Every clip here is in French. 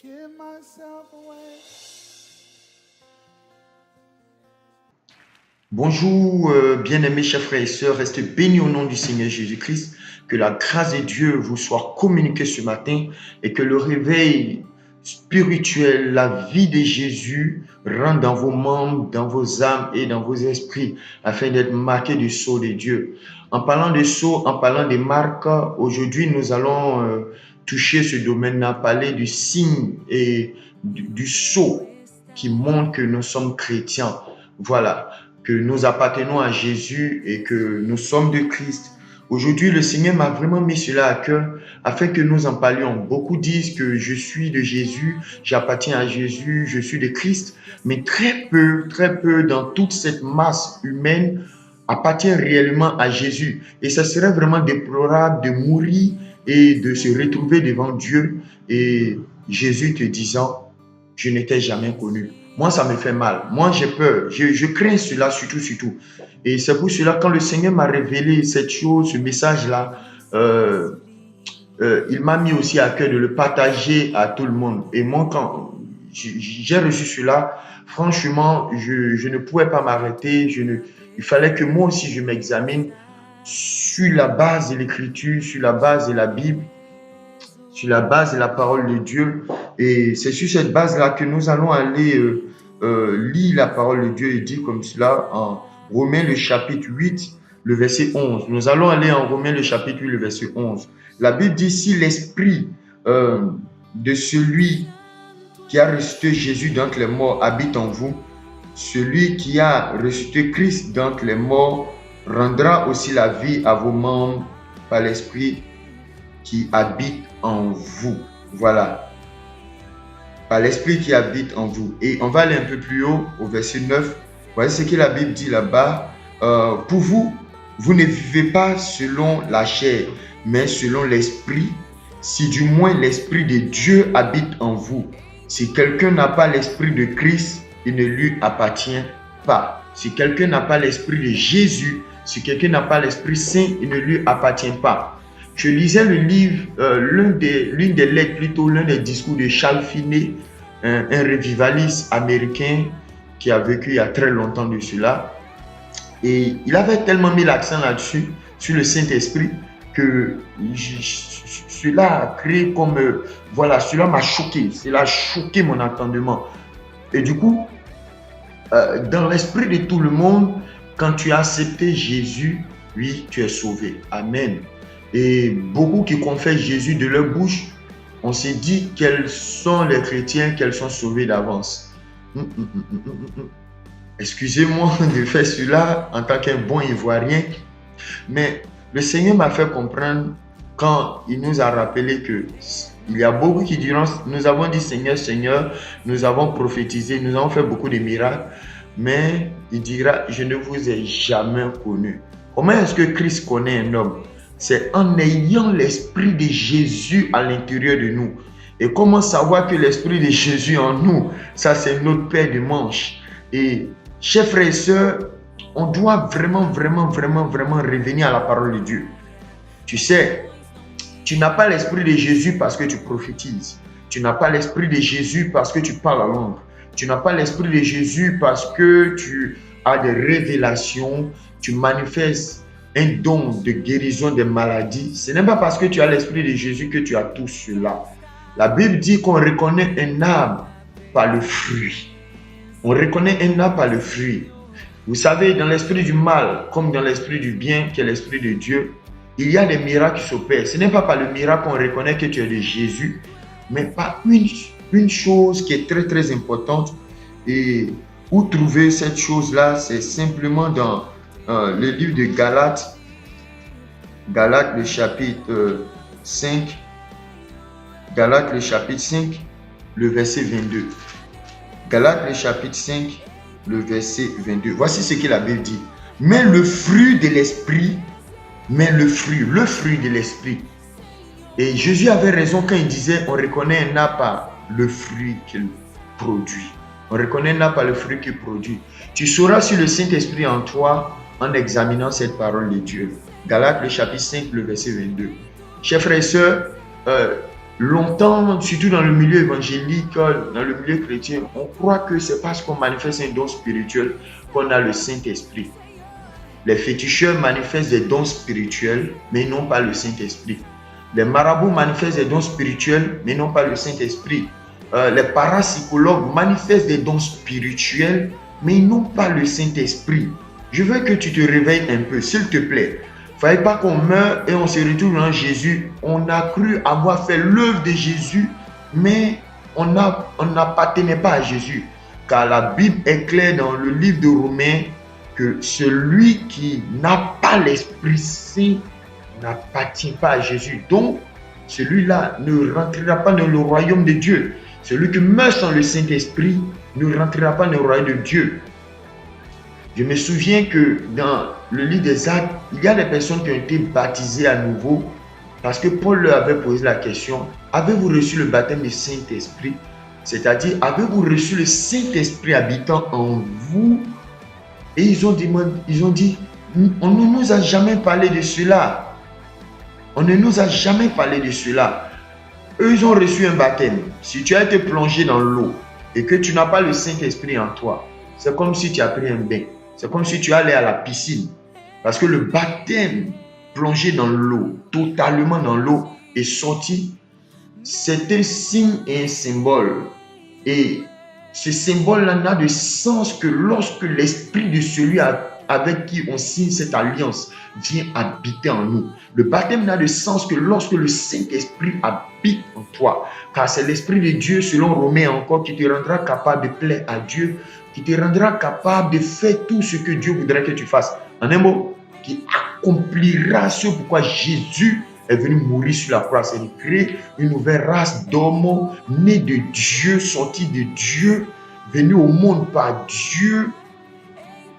give myself away. Bonjour, bien-aimés chers frères et sœurs, restez bénis au nom du Seigneur Jésus-Christ. Que la grâce de Dieu vous soit communiquée ce matin et que le réveil spirituel, la vie de Jésus rentre dans vos membres, dans vos âmes et dans vos esprits afin d'être marqués du sceau de Dieu. En parlant de sceau, en parlant des marques, aujourd'hui nous allons toucher ce domaine-là, parler du signe et du sceau qui montre que nous sommes chrétiens. Voilà, que nous appartenons à Jésus et que nous sommes de Christ. Aujourd'hui, le Seigneur m'a vraiment mis cela à cœur afin que nous en parlions. Beaucoup disent que je suis de Jésus, j'appartiens à Jésus, je suis de Christ, mais très peu dans toute cette masse humaine appartient réellement à Jésus. Et ça serait vraiment déplorable de mourir et de se retrouver devant Dieu et Jésus te disant, je ne t'ai jamais connu. Moi, ça me fait mal. Moi, j'ai peur. Je crains cela surtout. Et c'est pour cela, quand le Seigneur m'a révélé cette chose, ce message-là, il m'a mis aussi à cœur de le partager à tout le monde. Et moi, quand j'ai reçu cela, franchement, je ne pouvais pas m'arrêter. Il fallait que moi aussi, je m'examine sur la base de l'Écriture, sur la base de la Bible, sur la base de la parole de Dieu. Et c'est sur cette base-là que nous allons aller lire la parole de Dieu et dire comme cela en Romains le chapitre 8, le verset 11. Nous allons aller en Romains le chapitre 8, le verset 11. La Bible dit, si l'esprit de celui qui a ressuscité Jésus d'entre les morts habite en vous, celui qui a ressuscité Christ d'entre les morts rendra aussi la vie à vos membres par l'esprit qui habite en vous. Voilà. Par l'esprit qui habite en vous. Et on va aller un peu plus haut au verset 9. Voici ce que la Bible dit là-bas. Pour vous, vous ne vivez pas selon la chair, mais selon l'esprit. Si du moins l'esprit de Dieu habite en vous. Si quelqu'un n'a pas l'esprit de Christ, il ne lui appartient pas. Si quelqu'un n'a pas l'esprit de Jésus, si quelqu'un n'a pas l'Esprit Saint, il ne lui appartient pas. Je lisais le livre, l'une des lettres, plutôt l'un des discours de Charles Finney, un revivaliste américain qui a vécu il y a très longtemps de cela. Et il avait tellement mis l'accent là-dessus, sur le Saint-Esprit, que cela a créé comme... voilà, cela m'a choqué. Cela a choqué mon entendement. Et du coup, dans l'esprit de tout le monde, quand tu as accepté Jésus, oui, tu es sauvé. Amen. Et beaucoup qui confessent Jésus de leur bouche, on s'est dit quels sont les chrétiens, qu'elles sont sauvés d'avance. Excusez-moi de faire cela en tant qu'un bon Ivoirien, mais le Seigneur m'a fait comprendre quand il nous a rappelé que il y a beaucoup qui diront, nous avons dit Seigneur, Seigneur, nous avons prophétisé, nous avons fait beaucoup de miracles, mais il dira, je ne vous ai jamais connu. Comment est-ce que Christ connaît un homme? C'est en ayant l'esprit de Jésus à l'intérieur de nous. Et comment savoir que l'esprit de Jésus en nous, ça c'est notre paire de manches. Et chers frères et sœurs, on doit vraiment revenir à la parole de Dieu. Tu sais, tu n'as pas l'esprit de Jésus parce que tu prophétises. Tu n'as pas l'esprit de Jésus parce que tu parles la langue. Tu n'as pas l'esprit de Jésus parce que tu as des révélations, tu manifestes un don de guérison des maladies. Ce n'est pas parce que tu as l'esprit de Jésus que tu as tout cela. La Bible dit qu'on reconnaît un arbre par le fruit. On reconnaît un arbre par le fruit. Vous savez, dans l'esprit du mal, comme dans l'esprit du bien, qui est l'esprit de Dieu, il y a des miracles qui s'opèrent. Ce n'est pas par le miracle qu'on reconnaît que tu es de Jésus, mais par une chose qui est très importante. Et où trouver cette chose-là, c'est simplement dans le livre de Galates, le chapitre 5, Galates le chapitre 5, le verset 22. Galates le chapitre 5, le verset 22. Voici ce que la Bible dit. Mais le fruit de l'esprit, le fruit de l'esprit. Et Jésus avait raison quand il disait, on reconnaît un arbre par le fruit qu'il produit. On reconnaît un arbre par le fruit qu'il produit. Tu sauras si le Saint-Esprit en toi en examinant cette parole de Dieu. Galates le chapitre 5, le verset 22. Chers frères et sœurs, Longtemps, surtout dans le milieu évangélique, dans le milieu chrétien, on croit que c'est parce qu'on manifeste un don spirituel qu'on a le Saint-Esprit. Les féticheurs manifestent des dons spirituels, mais non pas le Saint-Esprit. Les marabouts manifestent des dons spirituels, mais non pas le Saint-Esprit. Les parapsychologues manifestent des dons spirituels, mais non pas le Saint-Esprit. Je veux que tu te réveilles un peu, s'il te plaît. Il ne fallait pas qu'on meure et on se retrouve dans Jésus. On a cru avoir fait l'œuvre de Jésus, mais on n'appartenait pas à Jésus. Car la Bible est claire dans le livre de Romains que celui qui n'a pas l'Esprit Saint n'appartient pas à Jésus. Donc, celui-là ne rentrera pas dans le royaume de Dieu. Celui qui meurt sans le Saint-Esprit ne rentrera pas dans le royaume de Dieu. Je me souviens que dans le livre des Actes, il y a des personnes qui ont été baptisées à nouveau parce que Paul leur avait posé la question, avez-vous reçu le baptême du Saint-Esprit? C'est-à-dire, avez-vous reçu le Saint-Esprit habitant en vous? Et ils ont dit, on ne nous a jamais parlé de cela. On ne nous a jamais parlé de cela. Eux, ils ont reçu un baptême. Si tu as été plongé dans l'eau et que tu n'as pas le Saint-Esprit en toi, c'est comme si tu as pris un bain. C'est comme si tu allais à la piscine. Parce que le baptême plongé dans l'eau, totalement dans l'eau, est sorti. C'est un signe et un symbole. Et ce symbole-là n'a de sens que lorsque l'esprit de celui avec qui on signe cette alliance vient habiter en nous. Le baptême n'a de sens que lorsque le Saint-Esprit habite en toi. Car c'est l'Esprit de Dieu, selon Romains encore, qui te rendra capable de plaire à Dieu, qui te rendra capable de faire tout ce que Dieu voudrait que tu fasses. En un mot, qui accomplira ce pourquoi Jésus est venu mourir sur la croix. C'est de créer une nouvelle race d'hommes nés de Dieu, sortis de Dieu, venus au monde par Dieu,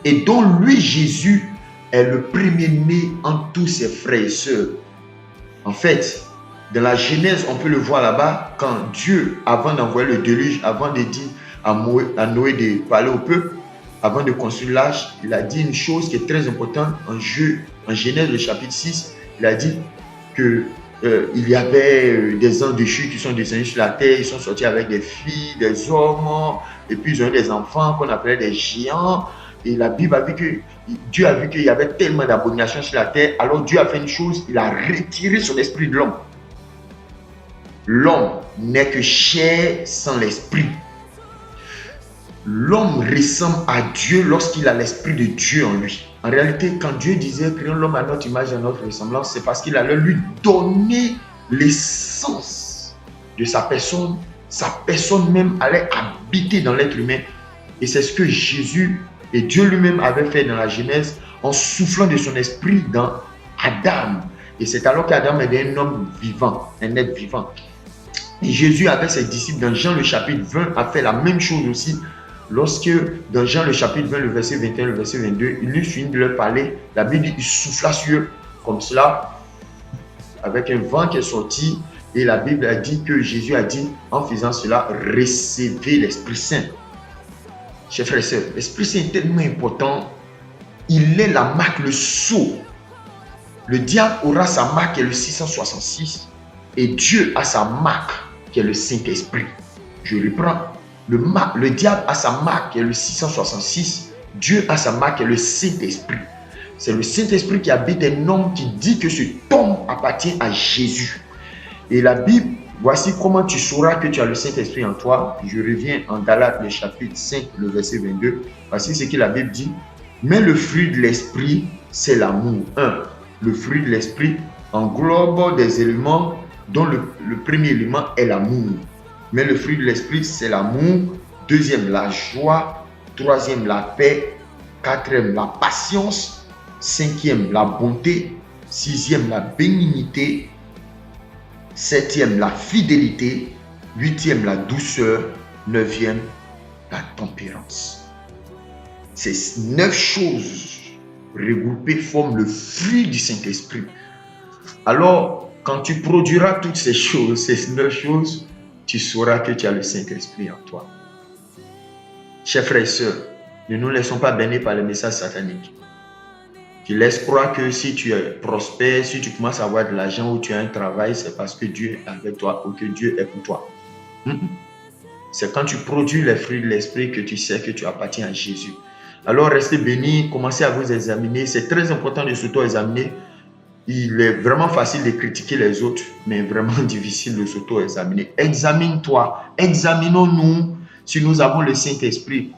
et dont lui, Jésus, est le premier-né en tous ses frères et sœurs. En fait, dans la Genèse, on peut le voir là-bas, quand Dieu, avant d'envoyer le déluge, avant de dire à Noé de parler au peuple, avant de construire l'arche, il a dit une chose qui est très importante en Genèse, le chapitre 6, il a dit que il y avait des anges déchus qui sont descendus sur la terre, ils sont sortis avec des filles, des hommes, et puis ils ont eu des enfants qu'on appelait des géants. Et la Bible a vu que Dieu a vu qu'il y avait tellement d'abominations sur la terre, alors Dieu a fait une chose, il a retiré son esprit de l'homme. L'homme n'est que chair sans l'esprit. L'homme ressemble à Dieu lorsqu'il a l'esprit de Dieu en lui. En réalité, quand Dieu disait créons l'homme à notre image et à notre ressemblance, c'est parce qu'il allait lui donner l'essence de sa personne. Sa personne même allait habiter dans l'être humain. Et c'est ce que Jésus et Dieu lui-même avait fait dans la Genèse en soufflant de son esprit dans Adam. Et c'est alors qu'Adam était un homme vivant, un être vivant. Et Jésus avec ses disciples dans Jean le chapitre 20 a fait la même chose aussi. Lorsque dans Jean le chapitre 20, le verset 21, le verset 22, il lui finit de leur parler, la Bible dit, il souffla sur eux comme cela, avec un vent qui est sorti, et la Bible a dit que Jésus a dit, en faisant cela, recevez l'Esprit Saint. Chers frères et sœurs, l'Esprit Saint est tellement important, il est la marque, le sceau. Le diable aura sa marque qui est le 666, et Dieu a sa marque qui est le Saint-Esprit. Je reprends. Le diable a sa marque qui est le 666. Dieu a sa marque qui est le Saint-Esprit. C'est le Saint-Esprit qui habite un homme qui dit que cet homme appartient à Jésus. Et la Bible, voici comment tu sauras que tu as le Saint-Esprit en toi. Je reviens en Galates, le chapitre 5, le verset 22. Voici ce que la Bible dit. Mais le fruit de l'Esprit, c'est l'amour. Le fruit de l'Esprit englobe des éléments dont le premier élément est l'amour. Mais le fruit de l'Esprit, c'est l'amour. Deuxième, la joie. Troisième, la paix. Quatrième, la patience. Cinquième, la bonté. Sixième, la bénignité. Septième, la fidélité. Huitième, la douceur. Neuvième, la tempérance. Ces 9 choses regroupées forment le fruit du Saint-Esprit. Alors, quand tu produiras toutes ces choses, ces 9 choses, tu sauras que tu as le Saint-Esprit en toi. Chers frères et sœurs, ne nous laissons pas berner par les messages sataniques Te laisse croire que si tu es prospère, si tu commences à avoir de l'argent ou tu as un travail, c'est parce que Dieu est avec toi ou que Dieu est pour toi. C'est quand tu produis les fruits de l'esprit que tu sais que tu appartiens à Jésus. Alors restez bénis, commencez à vous examiner. C'est très important de s'auto-examiner. Il est vraiment facile de critiquer les autres, mais vraiment difficile de s'auto-examiner. Examine-toi, examinons-nous si nous avons le Saint-Esprit.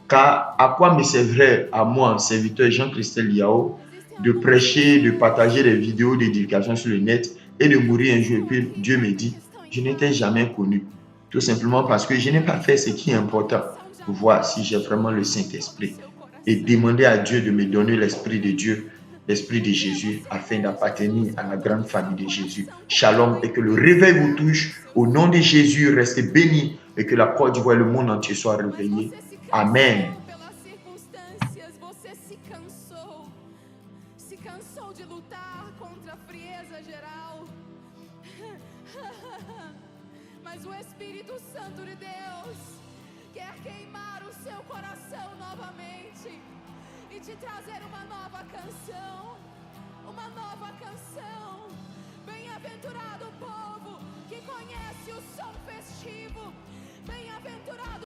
Car à quoi me servirait à moi, serviteur Jean-Christelle Liao, de prêcher, de partager des vidéos d'éducation sur le net et de mourir un jour et puis Dieu me dit, je n'étais jamais connu. Tout simplement parce que je n'ai pas fait ce qui est important pour voir si j'ai vraiment le Saint-Esprit. Et demander à Dieu de me donner l'Esprit de Dieu, l'Esprit de Jésus, afin d'appartenir à la grande famille de Jésus. Shalom, et que le réveil vous touche. Au nom de Jésus, restez bénis et que la Côte d'Ivoire et le monde entier soient réveillés. Amen. Mas o Espírito Santo de Deus quer queimar o seu coração novamente e te trazer uma nova canção.